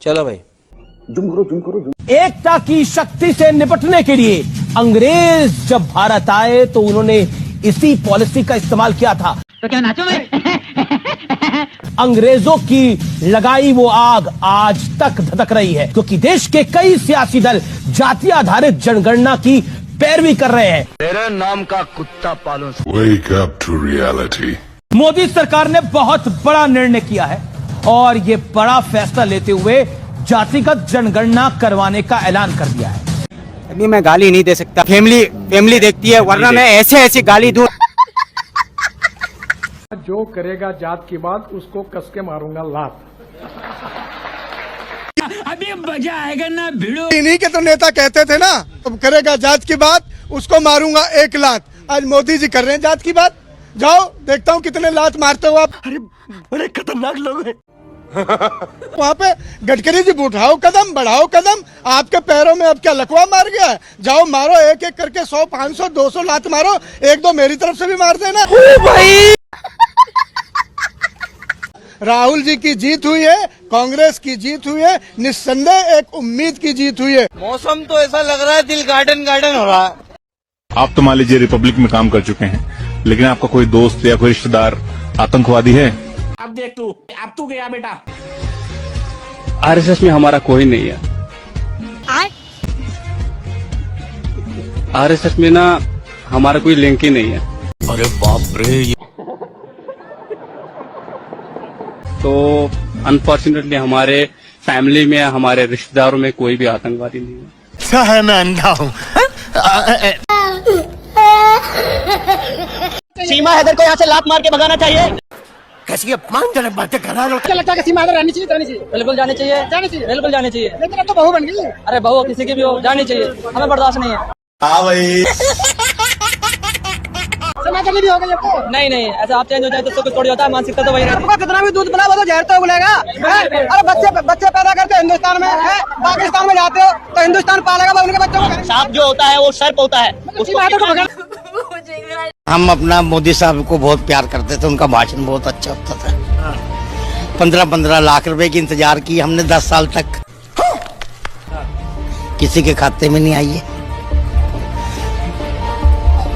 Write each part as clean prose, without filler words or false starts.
चलो भाई एकता की शक्ति से निपटने के लिए अंग्रेज जब भारत आए तो उन्होंने इसी पॉलिसी का इस्तेमाल किया था। तो क्या नाचो मैं? अंग्रेजों की लगाई वो आग आज तक धधक रही है, क्योंकि देश के कई सियासी दल जाति आधारित जनगणना की पैरवी कर रहे हैं। तेरे नाम का कुत्ता पालूं। Wake up to reality. Modi सरकार ने बहुत बड़ा निर्णय किया है और ये बड़ा फैसला लेते हुए जातिगत जनगणना करवाने का ऐलान कर दिया है। अभी मैं गाली नहीं दे सकता, फैमिली देखती है, वरना मैं ऐसे गाली दूं। जो करेगा जात की बात उसको कस के मारूंगा लात। अभी मजा आएगा ना भिड़ो। इन्हीं के तो नेता कहते थे ना, अब करेगा जात की बात उसको मारूंगा 1 लात। आज मोदी जी कर रहे हैं जात की बात। जाओ देखता हूँ कितने लात मारते हो आप। अरे बड़े खतरनाक लोग हैं। वहाँ पे गडकरी जी उठाओ कदम, बढ़ाओ कदम। आपके पैरों में अब क्या लकवा मार गया है? जाओ मारो, एक एक करके 100, 500, 200 लात मारो। 1-2 मेरी तरफ से भी मार देना। भाई राहुल जी की जीत हुई है, कांग्रेस की जीत हुई है, निस्संदेह एक उम्मीद की जीत हुई है। मौसम तो ऐसा लग रहा है दिल गार्डन गार्डन हो रहा है। आप तो मान लीजिए रिपब्लिक में काम कर चुके हैं, लेकिन आपका कोई दोस्त या कोई रिश्तेदार आतंकवादी है? अब देख तू, अब तू गया बेटा। आरएसएस में हमारा कोई नहीं है। आरएसएस में ना हमारा कोई लिंक ही नहीं है। अरे बाप रे। तो अनफॉर्चुनेटली हमारे फैमिली में, हमारे रिश्तेदारों में कोई भी आतंकवादी नहीं है। मैं अंधा हूँ। सीमा हैदर को यहाँ से लात मार के भगाना चाहिए। कैसी अपमानजनक बातें कर रहा है। क्या लगता है कि सीमा हैदर रहनी चाहिए? बिल्कुल जानी चाहिए, बिल्कुल जानी चाहिए। लेकिन अब तो बहू बन गई। अरे बहू किसी की भी हो, जानी चाहिए, हमें बर्दाश्त नहीं है। हाँ भाई। समाज भी हो गई आपको? नहीं, ऐसा आप चेंज हो जाए तो कुछ थोड़ी होता है, मानसिकता तो वही रहती है। कितना भी दूध बना वो जहर तो उगलेगा। अरे बच्चे पैदा करते हिंदुस्तान में, पाकिस्तान में जाते हो तो हिंदुस्तान पालेगा उनके बच्चों को। सांप जो होता है वो सर्प होता है। हम अपना मोदी साहब को बहुत प्यार करते थे, उनका भाषण बहुत अच्छा होता था। 15-15 लाख रुपए की इंतजार की हमने 10 साल तक, किसी के खाते में नहीं आई है।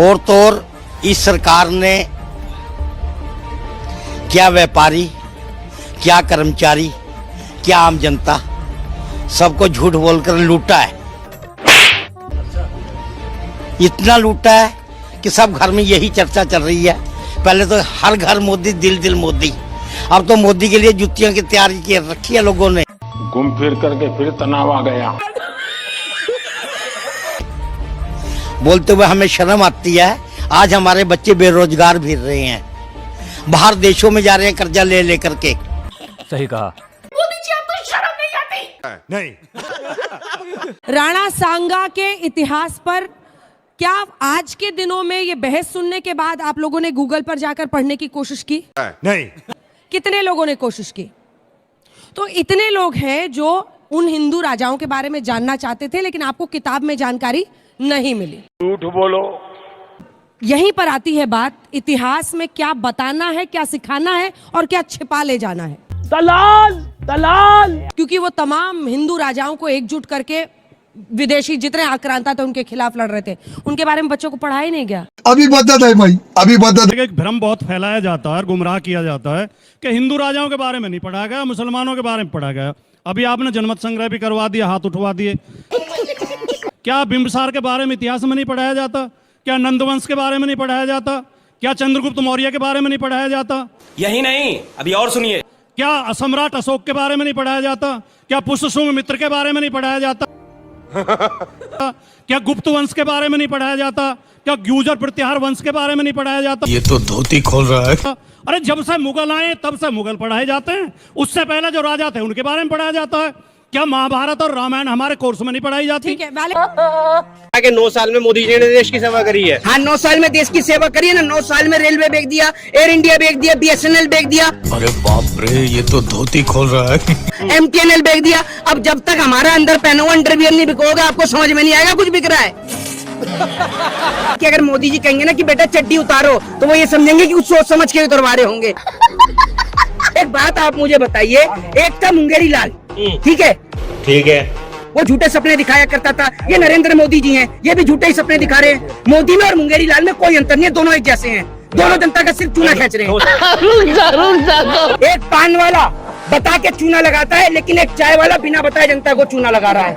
और तो और इस सरकार ने क्या व्यापारी, क्या कर्मचारी, क्या आम जनता, सबको झूठ बोलकर लूटा है। इतना लूटा है कि सब घर में यही चर्चा चल रही है। पहले तो हर घर मोदी, दिल दिल मोदी। अब तो मोदी के लिए जुतियों की तैयारी की रखी है लोगों ने। घूम फिर करके फिर तनाव आ गया। बोलते हुए हमें शर्म आती है। आज हमारे बच्चे बेरोजगार फिर रहे हैं, बाहर देशों में जा रहे हैं कर्जा ले लेकर के। सही कहा। मोदी जी आपको शर्म नहीं आती? नहीं। राणा सांगा के इतिहास पर क्या आज के दिनों में ये बहस सुनने के बाद आप लोगों ने गूगल पर जाकर पढ़ने की कोशिश की? नहीं। कितने लोगों ने कोशिश की? तो इतने लोग हैं जो उन हिंदू राजाओं के बारे में जानना चाहते थे, लेकिन आपको किताब में जानकारी नहीं मिली। झूठ बोलो। यहीं पर आती है बात, इतिहास में क्या बताना है, क्या सिखाना है और क्या छिपा ले जाना है। दलाल। क्योंकि वो तमाम हिंदू राजाओं को एकजुट करके विदेशी जितने आक्रांता थे उनके खिलाफ लड़ रहे थे, उनके बारे में बच्चों को पढ़ाया ही नहीं गया। अभी बदत है भाई, अभी बदत। एक भ्रम बहुत फैलाया जाता है, गुमराह किया जाता है कि हिंदू राजाओं के बारे में नहीं पढ़ा गया, मुसलमानों के बारे में पढ़ा गया। अभी आपने जनमत संग्रह भी करवा दिया, हाथ उठवा दिए। क्या बिंबिसार के बारे में इतिहास में नहीं पढ़ाया जाता? क्या नंदवंश के बारे में नहीं पढ़ाया जाता? क्या चंद्रगुप्त मौर्य के बारे में नहीं पढ़ाया जाता? यही नहीं, अभी और सुनिए। क्या सम्राट अशोक के बारे में नहीं पढ़ाया जाता? क्या पुष्यशुंग मित्र के बारे में नहीं पढ़ाया जाता? क्या गुप्त वंश के बारे में नहीं पढ़ाया जाता? क्या गुर्जर प्रतिहार वंश के बारे में नहीं पढ़ाया जाता? ये तो धोती खोल रहा है। अरे जब से मुगल आए तब से मुगल पढ़ाए जाते हैं, उससे पहले जो राजा थे उनके बारे में पढ़ाया जाता है। क्या महाभारत और रामायण हमारे कोर्स में नहीं पढ़ाई जाती? ठीक है, आगे 9 साल में मोदी जी ने देश की सेवा करी है। हाँ, 9 साल में देश की सेवा करी है ना। 9 साल में रेलवे बेच दिया, एयर इंडिया बेच दिया, BSNL बेच दिया। अरे बाप रे, ये तो धोती खोल रहा है। MTNL बेच दिया। अब जब तक हमारा अंदर पेन अंडरवियर नहीं बिकोगा, आपको समझ में नहीं आएगा कुछ बिक रहा है। कि अगर मोदी जी कहेंगे ना कि बेटा चड्डी उतारो, तो वो ये समझेंगे कि कुछ सोच समझ के उतरवा रहे होंगे। एक बात आप मुझे बताइए, एक था मुंगेरी लाल, ठीक है, ठीक है। वो झूठे सपने दिखाया करता था। ये नरेंद्र मोदी जी हैं, ये भी झूठे ही सपने दिखा रहे हैं। मोदी में और मुंगेरी लाल में कोई अंतर नहीं है, दोनों एक जैसे हैं। दोनों जनता का सिर्फ चूना खींच रहे हैं। एक पान वाला बता के चूना लगाता है, लेकिन एक चाय वाला बिना बताए जनता को चूना लगा रहा है।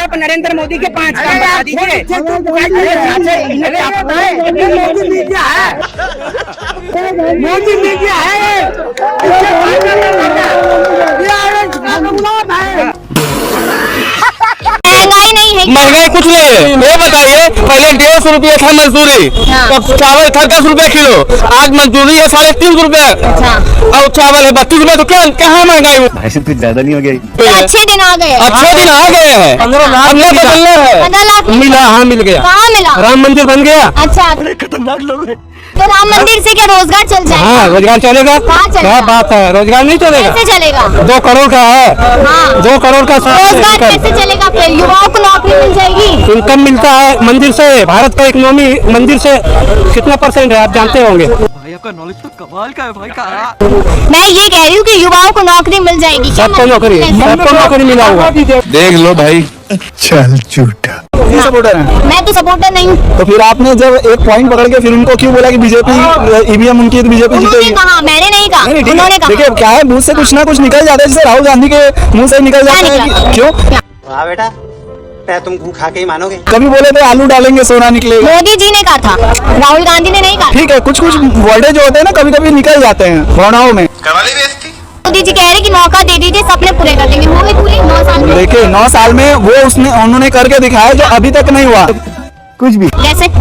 आप नरेंद्र मोदी के 5 काम बता दीजिए। मोदी मीडिया है, मोदी मीडिया है। महंगाई नहीं है, महंगाई कुछ नहीं है। ये बताइए, पहले 150 रुपये था मजदूरी, तो चावल था 10 रुपए किलो, आज मजदूरी है 350 रुपए और चावल है 32 रुपए। तो क्या कहाँ महंगाई हुई? कुछ ज्यादा नहीं हो गई? अच्छे दिन आ गए, अच्छे दिन आ गए हैं। 15 लाख मिला। हाँ मिल गया। कहाँ मिला? राम मंदिर बन गया। अच्छा, बड़े खतरनाक लोग हैं। तो राम मंदिर से क्या रोजगार चल जाएगा? हाँ रोजगार चलेगा। कहाँ चलेगा? क्या बात है, रोजगार नहीं चलेगा? कैसे चलेगा? 2 करोड़ का है। हाँ। 2 करोड़ का रोजगार कैसे चलेगा? फिर युवाओं को नौकरी मिल जाएगी। इनकम मिलता है मंदिर से। भारत का इकोनॉमी मंदिर से कितना % है आप जानते होंगे? भाई आपका नॉलेज तो कमाल का है भाई का। मैं ये कह रही हूँ कि युवाओं को नौकरी मिल जाएगी। सबको नौकरी मिला होगा। देख लो भाई। चल झूठा। सपोर्टर है। मैं तो सपोर्टर नहीं हूँ। तो फिर आपने जब एक पॉइंट पकड़ के फिर उनको क्यों बोला कि बीजेपी ईवीएम उनकी है तो बीजेपी उन्होंने जीतेगी? कहा, मैंने नहीं कहा, उन्होंने कहा। देखिए क्या है, मुंह से कुछ ना कुछ निकल जाता है, जैसे राहुल गांधी के मुंह से निकल जाता है। क्यों? हाँ बेटा, तुम खा के ही मानोगे। कभी बोले थे आलू डालेंगे सोना निकलेगा। मोदी जी ने कहा था, राहुल गांधी ने नहीं कहा। ठीक है, कुछ वर्डे जो होते हैं ना कभी कभी निकल जाते हैं भावनाओं में। मोदी जी कह रहे कि मौका दे दीजिए, सपने पूरे कर देंगे। होंगे पूरे 9 साल में। देखिए 9 साल में वो उन्होंने करके दिखाया जो अभी तक नहीं हुआ कुछ भी।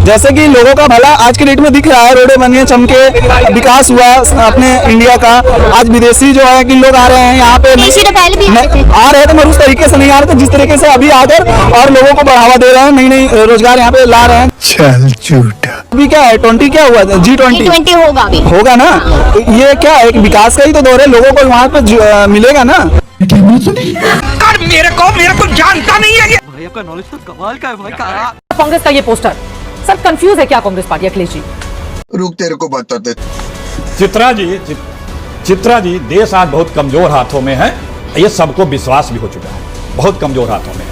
जैसे कि लोगों का भला आज के डेट में दिख रहा है, रोडें बनी चमके, विकास हुआ अपने इंडिया का। आज विदेशी जो है कि लोग आ रहे हैं यहाँ पे, तो पहले भी आ रहे थे मगर उस तरीके से नहीं आ रहे थे जिस तरीके से अभी आकर और लोगों को बढ़ावा दे रहे हैं, नई रोजगार यहाँ पे ला रहे हैं। चल झूठा। अभी क्या है 20 क्या हुआ? G20 होगा अभी। होगा ना। तो ये क्या है, एक विकास का ही तो दौर है, लोगों को वहाँ पे मिलेगा ना। मेरे को जानता नहीं है। भाई आपका नॉलेज तो कमाल का है भाई का। कांग्रेस का ये पोस्टर, सर कंफ्यूज है क्या कांग्रेस पार्टी? अखिलेश जी रुक, तेरे को बताते। चित्रा जी देश आज बहुत कमजोर हाथों में है, ये सबको विश्वास भी हो चुका है, बहुत कमजोर हाथों में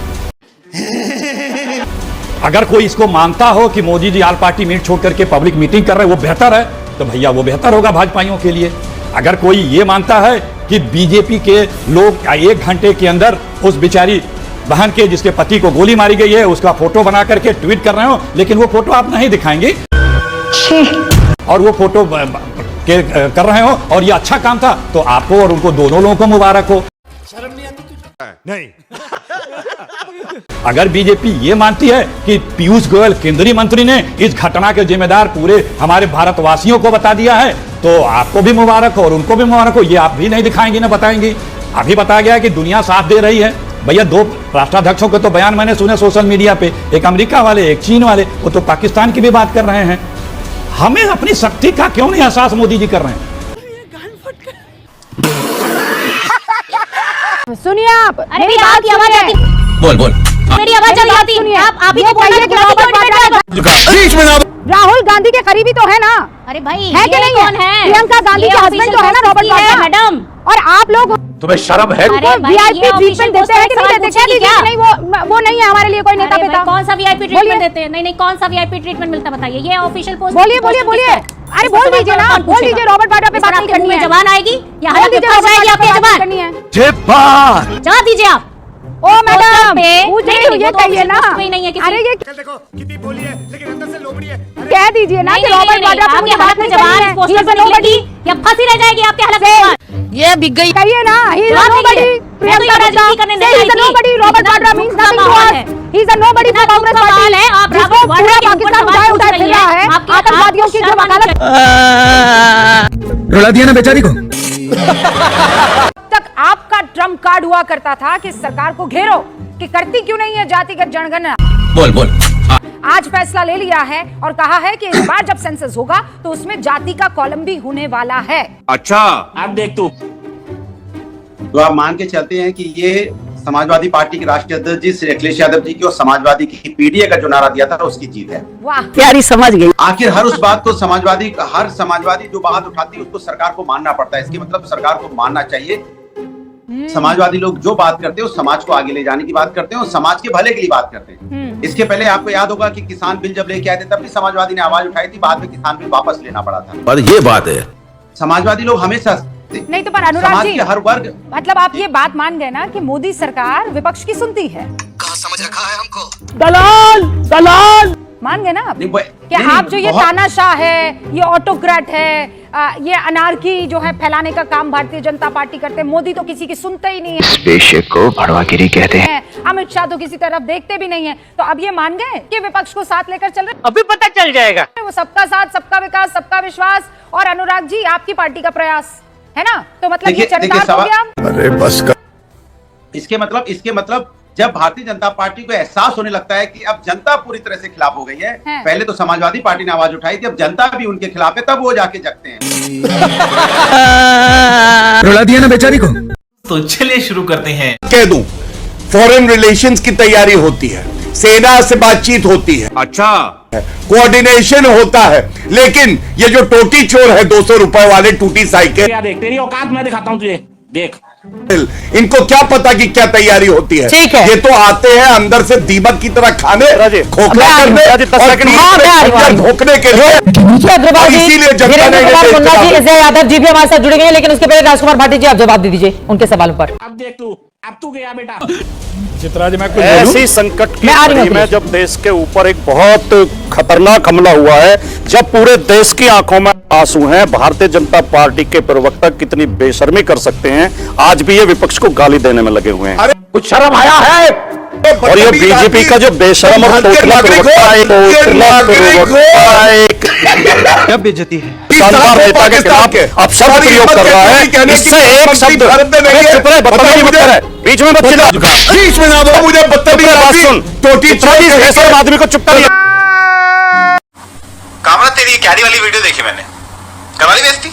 है। अगर कोई इसको मानता हो कि मोदी जी आल पार्टी मीट छोड़ करके पब्लिक मीटिंग कर रहे हैं वो बेहतर है, तो भैया वो बेहतर होगा भाजपाइयों के लिए। अगर कोई ये मानता है कि बीजेपी के लोग 1 घंटे के अंदर उस बेचारी बहन के जिसके पति को गोली मारी गई है उसका फोटो बना करके ट्वीट कर रहे हो, लेकिन वो फोटो आप नहीं दिखाएंगे और वो फोटो कर रहे हो और ये अच्छा काम था, तो आपको और उनको दोनों लोगों को मुबारक हो। शर्म नहीं आती तुझे? नहीं। अगर बीजेपी ये मानती है कि पीयूष गोयल केंद्रीय मंत्री ने इस घटना के जिम्मेदार पूरे हमारे भारतवासियों को बता दिया है, तो आपको भी मुबारक हो और उनको भी मुबारक हो। ये आप भी नहीं दिखाएंगी ना बताएंगी। अभी बताया गया कि दुनिया साथ दे रही है। भैया 2 राष्ट्राध्यक्षों के तो बयान मैंने सुने सोशल मीडिया पे, एक अमेरिका वाले एक चीन वाले, वो तो पाकिस्तान की भी बात कर रहे हैं। हमें अपनी शक्ति का क्यों नहीं एहसास मोदी जी कर रहे हैं? सुनिए आप, अरे मेरी आवाज आती। बोल मेरी आवाज आती। आप ही राहुल गांधी के करीबी तो है ना? अरे भाई है कि नहीं? कौन है? प्रियंका गांधी के हस्बैंड तो है ना रॉबर्ट वाड्रा मैडम। और आप लोग तुम्हें शर्म है? वीआईपी ट्रीटमेंट देते हैं कि नहीं देते? कह दीजिए कि नहीं वो नहीं है हमारे लिए कोई नेता पिता। कौन सा वीआईपी ट्रीटमेंट देते हैं? नहीं कौन सा वीआईपी ट्रीटमेंट मिलता बताइए। ये ऑफिशियल पोस्ट। बोलिए। अरे बोल दीजिए ना, बोल दीजिए। रॉबर्ट वाड्रा पे बात नहीं करनी है। जबान आएगी या हालत में फंस जाएगी आपकी जबान करनी है। जवाब दीजिए आप। ओ मैडम ये कहिए ना। अरे ये देखो कितनी बोली है लेकिन अंदर से लोमड़ी है। कह दीजिए ना कि रॉबर्ट वाड्रा पे मुझे बात नहीं करनी है। पोस्टर पे निकलेगी या फांसी रह जाएगी आपके हालत में। ये बिक गई। कहिए ना, he is nobody. Priyanka nobody. Robert Vadra means nothing to us. He is a nobody for Congress party है। आप रॉबर्ट वाड्रा के पाकिस्तान उठाए फिर रहा है आतंकवादियों की जो वकालत। रुला दिया ना बेचारी को। तक आपका ट्रम्प कार्ड हुआ करता था कि सरकार को घेरो कि करती क्यों नहीं है जातिगत जनगणना। बोल आज फैसला ले लिया है और कहा है कि इस बार जब सेंसस होगा तो उसमें जाति का कॉलम भी होने वाला है। अच्छा आप देख तो आप मान के चलते हैं कि ये समाजवादी पार्टी के राष्ट्रीय अध्यक्ष जी श्री अखिलेश यादव जी की और समाजवादी की पीडीए का जो नारा दिया था उसकी जीत है। वाह प्यारी समझ गई। आखिर हर उस बात को हर समाजवादी जो बात उठाती है उसको सरकार को मानना पड़ता है। इसके मतलब सरकार को मानना चाहिए समाजवादी लोग जो बात करते हैं वो समाज को आगे ले जाने की बात करते हैं और समाज के भले के लिए बात करते हैं। इसके पहले आपको याद होगा कि किसान बिल जब लेके आए थे तब भी समाजवादी ने आवाज उठाई थी, बाद में किसान बिल वापस लेना पड़ा था। पर ये बात है, समाजवादी लोग हमेशा नहीं तो पर अनुराग समाज जी के हर वर्ग, मतलब आप ये बात मान गए ना कि मोदी सरकार विपक्ष की सुनती है। कहाँ समझ रखा है हमको? दलाल दलाल मान गए ना आप नहीं, कि आप जो ये तानाशाह है, ये ऑटोक्रेट है, ये अनार्की जो है फैलाने का काम भारतीय जनता पार्टी करते हैं, मोदी तो किसी की सुनते ही नहीं है। पेशे को भड़वागिरी कहते हैं। अमित शाह तो किसी तरफ देखते भी नहीं है। तो अब ये मान गए कि विपक्ष को साथ लेकर चल रहे, अभी पता चल जाएगा। वो सबका साथ, सबका विकास, सबका विश्वास और अनुराग जी आपकी पार्टी का प्रयास है ना, तो मतलब ये चरितार्थ हो गया। अरे बस कर। इसके मतलब जब भारतीय जनता पार्टी को एहसास होने लगता है कि अब जनता पूरी तरह से खिलाफ हो गई है, पहले तो समाजवादी पार्टी ने आवाज उठाई थी, अब जनता भी उनके खिलाफ है, तब वो जाके जगते हैं। रुला दिया ना बेचारी को। तो चलिए शुरू करते हैं। कह दूं, फॉरेन रिलेशंस की तैयारी होती है, सेना से बातचीत होती है, अच्छा कोऑर्डिनेशन होता है, लेकिन ये जो टोटी चोर है 200 रुपए वाले टूटी साइकिल, तेरी औकात मैं दिखाता हूँ तुझे, देख इनको क्या पता कि क्या तैयारी होती है। ठीक है। ये तो आते हैं अंदर से दीमक की तरह खाने, खोखला करने और धोखने के लिए। इसीलिए जनता ने अजय यादव जी भी हमारे साथ जुड़े गए हैं, लेकिन उसके पहले राजकुमार भाटी जी आप जवाब दे दीजिए उनके सवालों पर। अब देख तू, अब तू गया बेटा। चित्रा जी, मैं कुछ ऐसी संकट की घड़ी में जब देश के ऊपर एक बहुत खतरनाक हमला हुआ है, जब पूरे देश की आंखों में आंसू हैं, भारतीय जनता पार्टी के प्रवक्ता कितनी बेशर्मी कर सकते हैं, आज भी ये विपक्ष को गाली देने में लगे हुए हैं। अरे कुछ शर्म आया है? और ये बीजेपी का जो बेशर्म और तोतला प्रवक्ता है, क्या बेइज्जती है। शानदार नेता के खिलाफ अब शब्द प्रयोग कर रहा है, इससे एक शब्द बदतमीजी मत करे, बीच में मत चिल्ला, बीच में ना बोलो, मुझे बदतमीजी सुन, ऐसे आदमी को चुप करिए। कामरा तेरी कैरी वाली वीडियो देखी मैंने, कमाली बेइज्जती।